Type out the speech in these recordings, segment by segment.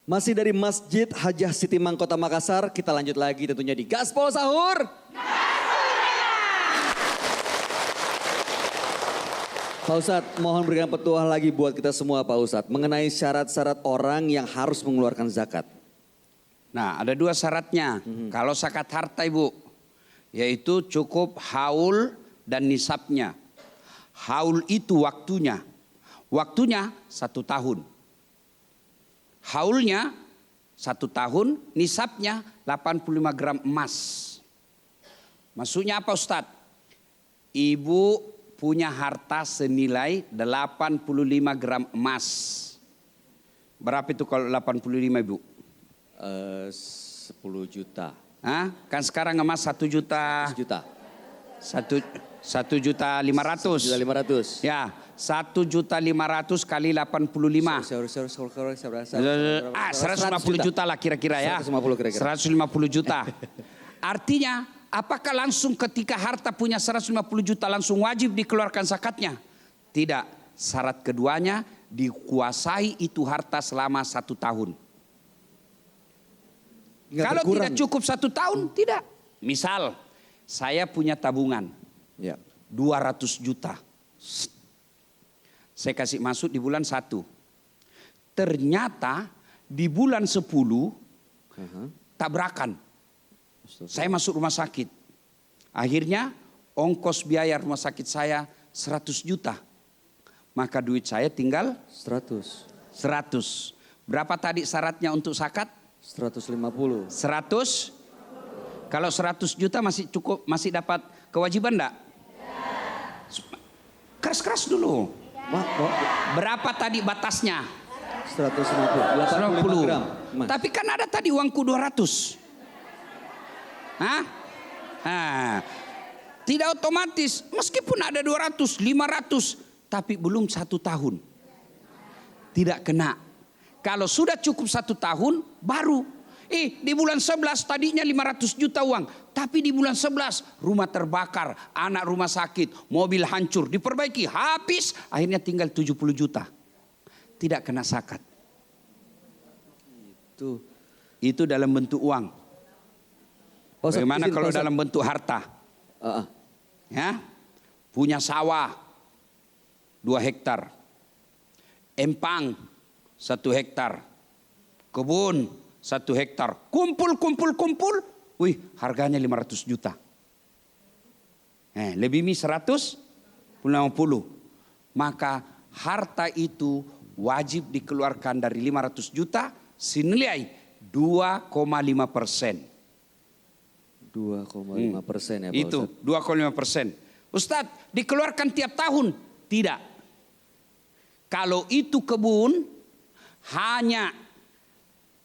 Masih dari Masjid Hajah Siti Mangkota Makassar, kita lanjut lagi tentunya di Gaspol Sahur. Pak Ustadz, mohon berikan petuah lagi buat kita semua Pak Ustadz mengenai syarat-syarat orang yang harus mengeluarkan zakat. Nah, ada dua syaratnya. Kalau zakat harta Ibu, yaitu cukup haul dan nisabnya. Haul itu waktunya. Waktunya 1 tahun. Haulnya 1 tahun, nisabnya 85 gram emas. Maksudnya apa Ustadz? Ibu punya harta senilai 85 gram emas. Berapa itu kalau 85 Ibu? 10 juta. Hah? Kan sekarang emas 1 juta. 1 juta. 1.500.000. 1.500.000. Ya, 1.500.000 kali 85. 150 juta lah kira-kira ya. 150 kira-kira. 150 juta. Artinya, apakah langsung ketika harta punya 150 juta langsung wajib dikeluarkan zakatnya? Tidak. Syarat keduanya dikuasai itu harta selama 1 tahun. Kalau tidak cukup 1 tahun, tidak. Misal, saya punya tabungan ya. 200 juta. Saya kasih masuk di bulan 1. Ternyata di bulan 10 tabrakan. Saya masuk rumah sakit. Akhirnya ongkos biaya rumah sakit saya 100 juta. Maka duit saya tinggal 100. Berapa tadi syaratnya untuk zakat? 150. 100. Kalau 100 juta masih cukup, masih dapat kewajiban enggak? Keras-keras dulu. Berapa tadi batasnya? 150. 80 gram. Tapi kan ada tadi uangku 200. Hah? Nah, tidak otomatis. Meskipun ada 200, 500. Tapi belum 1 tahun. Tidak kena. Kalau sudah cukup 1 tahun, baru. Di bulan 11 tadinya 500 juta uang. Tapi di bulan 11 rumah terbakar, anak rumah sakit, mobil hancur, diperbaiki, habis. Akhirnya tinggal 70 juta. Tidak kena zakat. Itu dalam bentuk uang. Bagaimana kalau dalam bentuk harta? Ya, punya sawah 2 hektar. Empang 1 hektar. Kebun 1 hektar. Kumpul. Wih, harganya 500 juta. Lebih 150. Maka harta itu wajib dikeluarkan dari 500 juta senilai 2,5%. 2,5% ya Pak Itu 2,5%. Ustadz, dikeluarkan tiap tahun? Tidak. Kalau itu kebun, hanya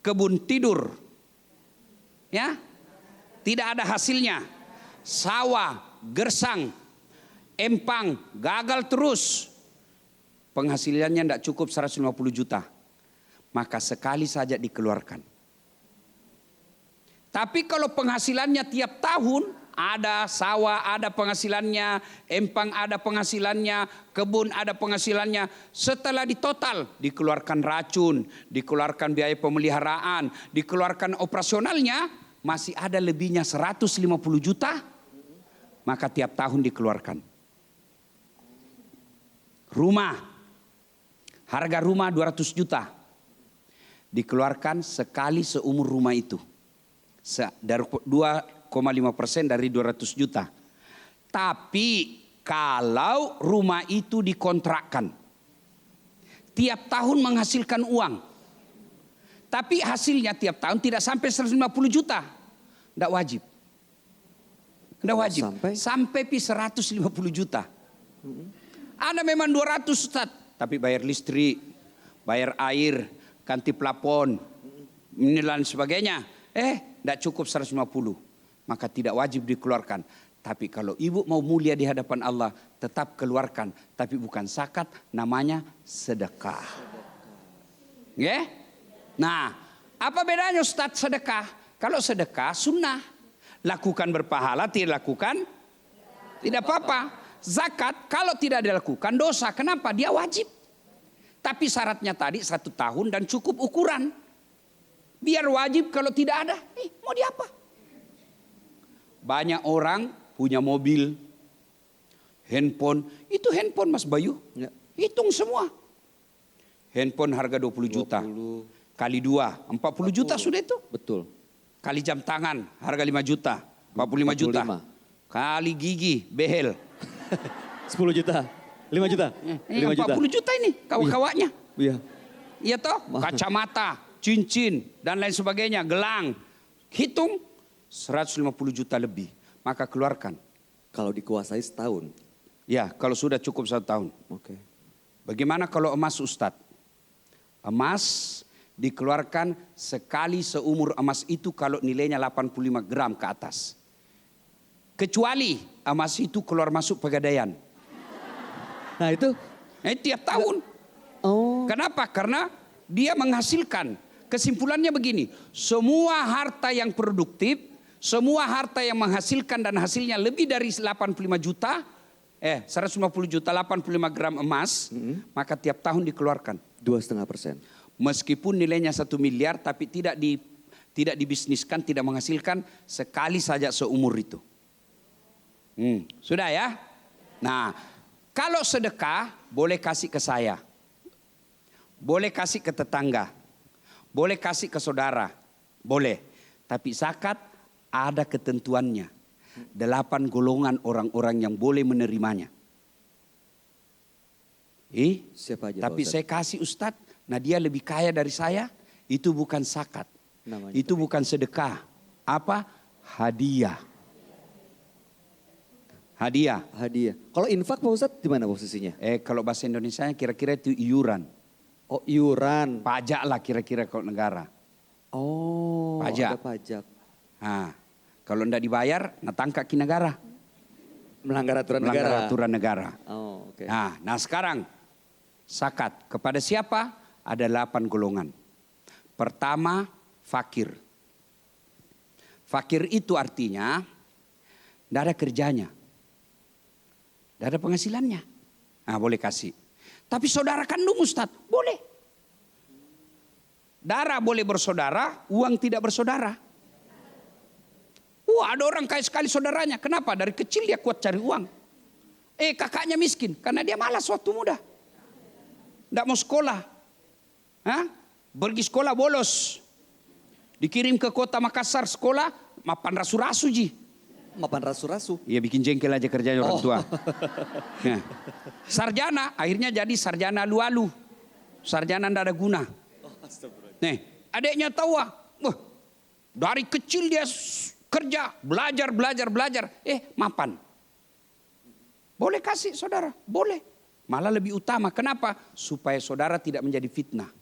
kebun tidur, ya, tidak ada hasilnya. Sawah, gersang, empang, gagal terus. Penghasilannya tidak cukup 150 juta. Maka sekali saja dikeluarkan. Tapi kalau penghasilannya tiap tahun, ada sawah ada penghasilannya, empang ada penghasilannya, kebun ada penghasilannya. Setelah ditotal, dikeluarkan racun, dikeluarkan biaya pemeliharaan, dikeluarkan operasionalnya, masih ada lebihnya 150 juta, maka tiap tahun dikeluarkan. Rumah, harga rumah 200 juta, dikeluarkan sekali seumur rumah itu. Dari 2,5% dari 200 juta. Tapi kalau rumah itu dikontrakkan, tiap tahun menghasilkan uang, tapi hasilnya tiap tahun tidak sampai 150 juta, tidak wajib. Tidak wajib. Sampai 150 juta. Ada memang 200 Ustaz, tapi bayar listrik, bayar air, ganti plafon, dan sebagainya. Tidak cukup 150. Maka tidak wajib dikeluarkan. Tapi kalau ibu mau mulia di hadapan Allah, tetap keluarkan. Tapi bukan zakat, namanya sedekah. Ya? Nah, apa bedanya Ustaz sedekah? Kalau sedekah sunnah. Lakukan berpahala, tidak lakukan tidak apa-apa. Zakat kalau tidak dilakukan dosa. Kenapa? Dia wajib. Tapi syaratnya tadi 1 tahun dan cukup ukuran. Biar wajib, kalau tidak ada, mau diapa? Banyak orang punya mobil, handphone. Itu handphone Mas Bayu. Ya. Hitung semua. Handphone harga 20 juta. 20. Kali 2, 40 juta sudah itu. Betul. Kali jam tangan, harga 5 juta. 45 juta. 45. Kali gigi, behel. 10 juta. 5 juta. 5 juta. 40 juta ini kawan-kawannya. Iya. Iya toh, kacamata, cincin, dan lain sebagainya, gelang. Hitung 150 juta lebih. Maka keluarkan. Kalau dikuasai setahun. Ya, kalau sudah cukup 1 tahun. Oke. Bagaimana kalau emas Ustadz? Emas dikeluarkan sekali seumur emas itu kalau nilainya 85 gram ke atas. Kecuali emas itu keluar masuk pegadaian. Nah itu. Tiap tahun. Oh. Kenapa? Karena dia menghasilkan. Kesimpulannya begini, semua harta yang produktif, semua harta yang menghasilkan dan hasilnya lebih dari 85 juta, 150 juta, 85 gram emas, maka tiap tahun dikeluarkan. 2,5%. Meskipun nilainya 1 miliar, tapi tidak dibisniskan, tidak menghasilkan, sekali saja seumur itu. Sudah ya? Nah, kalau sedekah boleh kasih ke saya. Boleh kasih ke tetangga. Boleh kasih ke saudara. Boleh. Tapi zakat ada ketentuannya. 8 golongan orang-orang yang boleh menerimanya. Siapa aja? Tapi saya kasih Ustadz, nah dia lebih kaya dari saya. Itu bukan zakat. Namanya Itu bukan sedekah. Apa? Hadiah. Hadiah. Hadiah. Kalau infak Pak Ustadz di mana posisinya? Kalau bahasa Indonesia kira-kira itu iuran. Oh iuran. Pajak lah kira-kira kalau negara. Oh Pajak. ada pajak. Nah, kalau tidak dibayar, nah tangkap ke negara. Melanggar aturan Melanggar negara. aturan negara. Oh oke. Nah sekarang zakat kepada siapa? Ada 8 golongan. Pertama, fakir. Fakir itu artinya tidak ada kerjanya. Tidak ada penghasilannya. Nah boleh kasih. Tapi saudara kandung Ustadz, boleh. Darah boleh bersaudara, uang tidak bersaudara. Ada orang kaya sekali saudaranya. Kenapa? Dari kecil dia kuat cari uang. Kakaknya miskin, karena dia malas waktu muda. Tidak mau sekolah. Pergi sekolah bolos. Dikirim ke kota Makassar sekolah, mapan rasu-rasu ji. Mapan rasu-rasu. Iya bikin jengkel aja kerjanya orang tua. Nah, sarjana, akhirnya jadi sarjana lu-alu. Sarjana tidak ada guna. Nih, adiknya tahu dari kecil dia kerja, belajar. Mapan. Boleh kasih saudara, boleh. Malah lebih utama, kenapa? Supaya saudara tidak menjadi fitnah.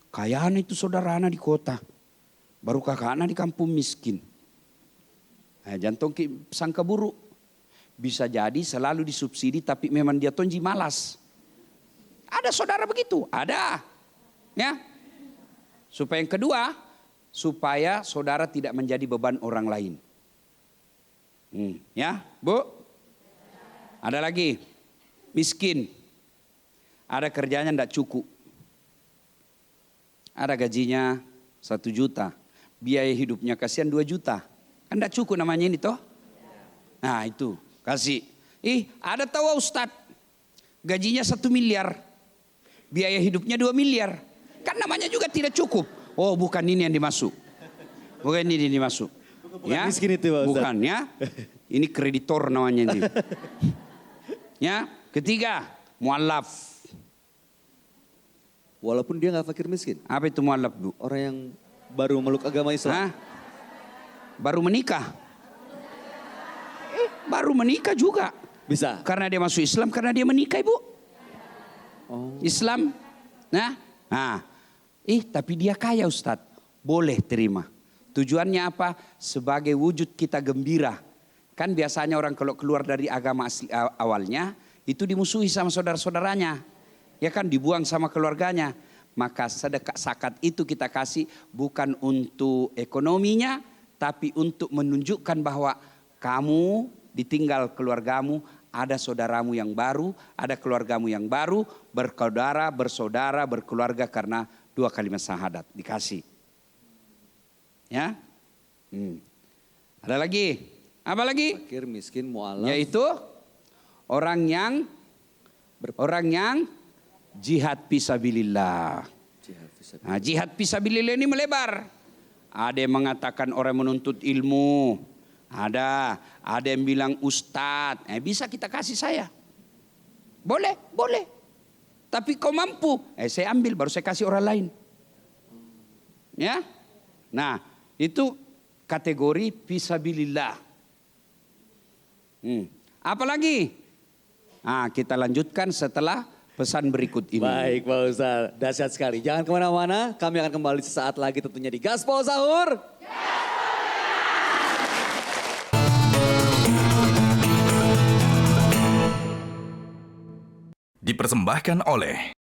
Kayaan itu saudara anak di kota. Baru kakak anak di kampung miskin. Jantung sangka buruk. Bisa jadi selalu disubsidi tapi memang dia tonji malas. Ada saudara begitu? Ada. Ya. Supaya yang kedua, supaya saudara tidak menjadi beban orang lain. Ya, Bu? Ada lagi. Miskin. Ada kerjanya tidak cukup. Ada gajinya 1 juta. Biaya hidupnya kasihan 2 juta. Kan tidak cukup namanya ini toh. Nah itu kasih. Ada tahu Ustadz. Gajinya 1 miliar. Biaya hidupnya 2 miliar. Kan namanya juga tidak cukup. Oh bukan ini yang dimasuk. Bukan ini yang dimasuk. Bukan miskin itu Pak Ustadz. Bukan ya. Ini kreditor namanya ini. Ya. Ketiga. Mu'allaf. Walaupun dia nggak fakir miskin. Apa itu mu'allaf Bu? Orang yang baru meluk agama Islam. Baru menikah. Baru menikah juga. Bisa. Karena dia masuk Islam, karena dia menikah Ibu. Oh. Islam. Tapi dia kaya Ustadz. Boleh terima. Tujuannya apa? Sebagai wujud kita gembira. Kan biasanya orang kalau keluar dari agama asli awalnya, itu dimusuhi sama saudara-saudaranya. Ya kan dibuang sama keluarganya. Maka sedekah zakat itu kita kasih bukan untuk ekonominya, tapi untuk menunjukkan bahwa kamu ditinggal keluargamu, ada saudaramu yang baru, ada keluargamu yang baru, bersaudara, berkeluarga karena 2 kalimat syahadat dikasih. Ya. Ada lagi. Apa lagi? Fakir, miskin, mu'alaf. Yaitu orang yang jihad fisabilillah. Jihad fisabilillah. Nah, jihad fisabilillah ini melebar. Ada yang mengatakan orang menuntut ilmu. Ada yang bilang ustadz. Bisa kita kasih saya. Boleh. Tapi kau mampu. Saya ambil baru saya kasih orang lain. Ya. Nah, itu kategori fisabilillah. Apalagi? Nah, kita lanjutkan setelah pesan berikut ini. Baik Pak Ustadz, dahsyat sekali. Jangan kemana-mana, kami akan kembali sesaat lagi tentunya di Gaspol Sahur. Dipersembahkan oleh